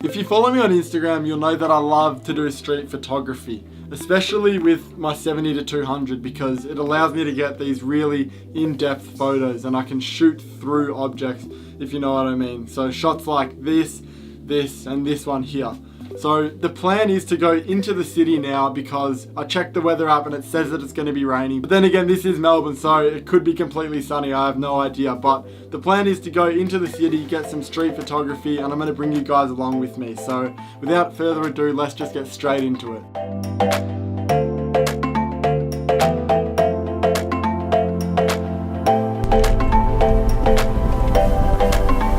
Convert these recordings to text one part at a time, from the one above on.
If you follow me on Instagram, you'll know that I love to do street photography, especially with my 70-200 because it allows me to get these really in-depth photos and I can shoot through objects, if you know what I mean. So shots like this, and this one here. So the plan is to go into the city now because I checked the weather app and it says that it's going to be raining. But then again, this is Melbourne, so it could be completely sunny. I have no idea. But the plan is to go into the city, get some street photography, and I'm going to bring you guys along with me. So without further ado, let's just get straight into it.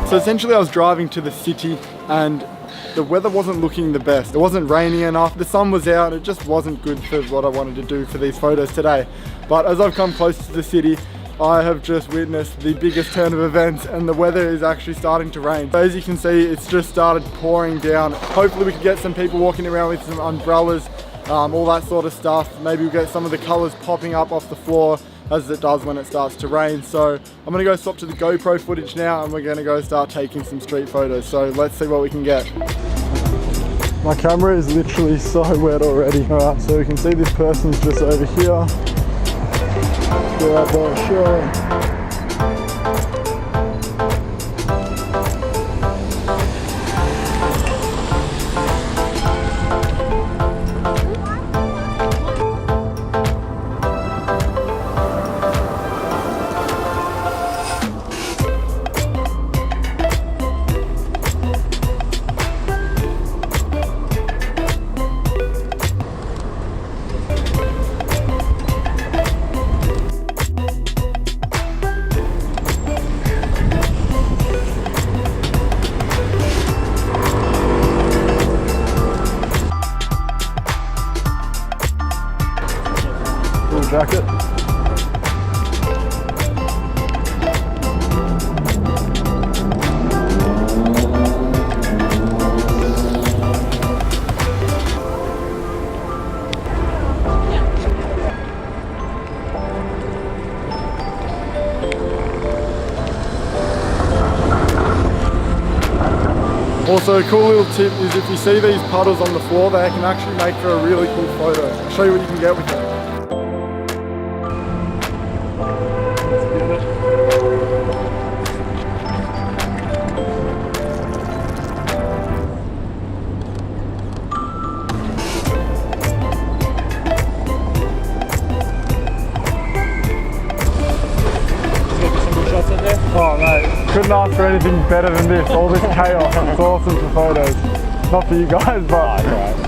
So essentially I was driving to the city and the weather wasn't looking the best. It wasn't raining enough, the sun was out, it just wasn't good for what I wanted to do for these photos today. But as I've come close to the city, I have just witnessed the biggest turn of events and the weather is actually starting to rain. So as you can see, it's just started pouring down. Hopefully we can get some people walking around with some umbrellas, all that sort of stuff. Maybe we'll get some of the colors popping up off the floor as it does when it starts to rain. So I'm gonna go swap to the GoPro footage now and we're gonna go start taking some street photos. So let's see what we can get. My camera is literally so wet already. Alright, so we can see this person's just over here. Go out there, sure. Jacket. Also, a cool little tip is if you see these puddles on the floor, they can actually make for a really cool photo. I'll show you what you can get with it. Oh mate, couldn't ask for anything better than this. All this chaos, it's awesome for photos. Not for you guys, but right.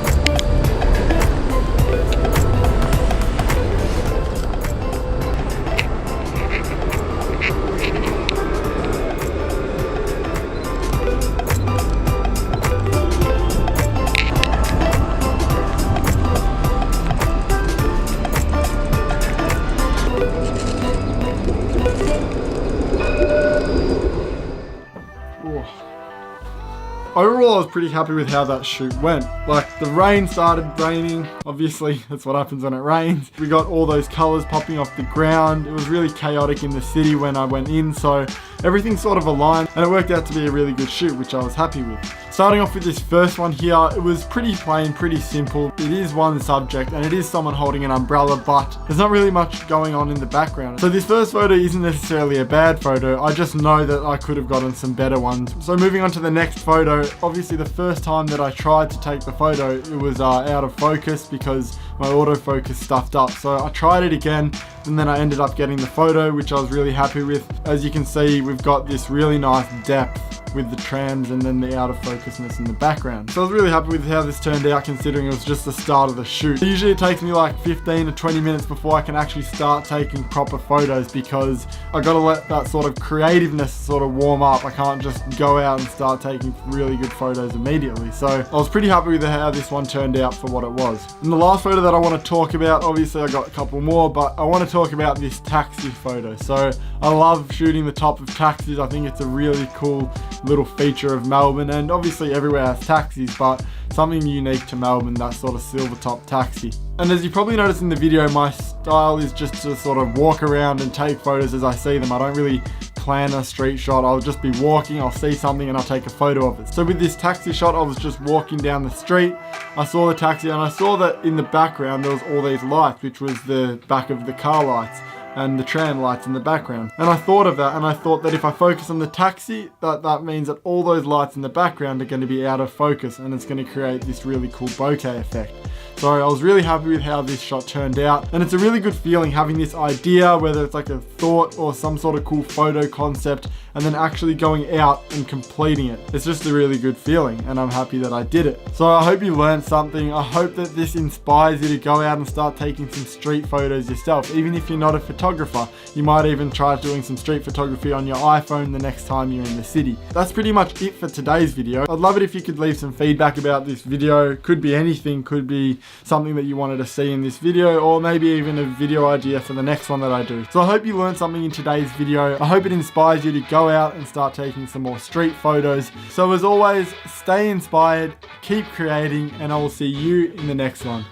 Overall, I was pretty happy with how that shoot went. Like, the rain started raining. Obviously, that's what happens when it rains. We got all those colors popping off the ground. It was really chaotic in the city when I went in, so everything sort of aligned, and it worked out to be a really good shoot, which I was happy with. Starting off with this first one here, it was pretty plain, pretty simple. It is one subject, and it is someone holding an umbrella, but there's not really much going on in the background. So this first photo isn't necessarily a bad photo. I just know that I could have gotten some better ones. So moving on to the next photo, obviously the first time that I tried to take the photo, it was out of focus because my autofocus stuffed up. So I tried it again, and then I ended up getting the photo, which I was really happy with. As you can see, we've got this really nice depth with the trams and then the out of focusness in the background. So I was really happy with how this turned out, considering it was just the start of the shoot. Usually it takes me like 15 or 20 minutes before I can actually start taking proper photos, because I gotta let that sort of creativeness sort of warm up. I can't just go out and start taking really good photos immediately. So I was pretty happy with how this one turned out for what it was. And the last photo that I want to talk about, obviously I got a couple more, but I want to talk about this taxi photo. So I love shooting the top of taxis. I think it's a really cool little feature of Melbourne, and obviously everywhere has taxis, but something unique to Melbourne, that sort of silver top taxi. And as you probably noticed in the video, my style is just to sort of walk around and take photos as I see them. I don't really plan a street shot. I'll just be walking, I'll see something and I'll take a photo of it. So with this taxi shot, I was just walking down the street. I saw the taxi and I saw that in the background there was all these lights, which was the back of the car lights and the tram lights in the background. And I thought of that, and I thought that if I focus on the taxi, that means that all those lights in the background are going to be out of focus, and it's going to create this really cool bokeh effect. So I was really happy with how this shot turned out, and it's a really good feeling having this idea, whether it's like a thought or some sort of cool photo concept, and then actually going out and completing it. It's just a really good feeling, and I'm happy that I did it. So I hope you learned something. I hope that this inspires you to go out and start taking some street photos yourself. Even if you're not a photographer, you might even try doing some street photography on your iPhone the next time you're in the city. That's pretty much it for today's video. I'd love it if you could leave some feedback about this video. Could be anything, could be something that you wanted to see in this video, or maybe even a video idea for the next one that I do. So I hope you learned something in today's video. I hope it inspires you to go out and start taking some more street photos. So as always, stay inspired, keep creating, and I will see you in the next one.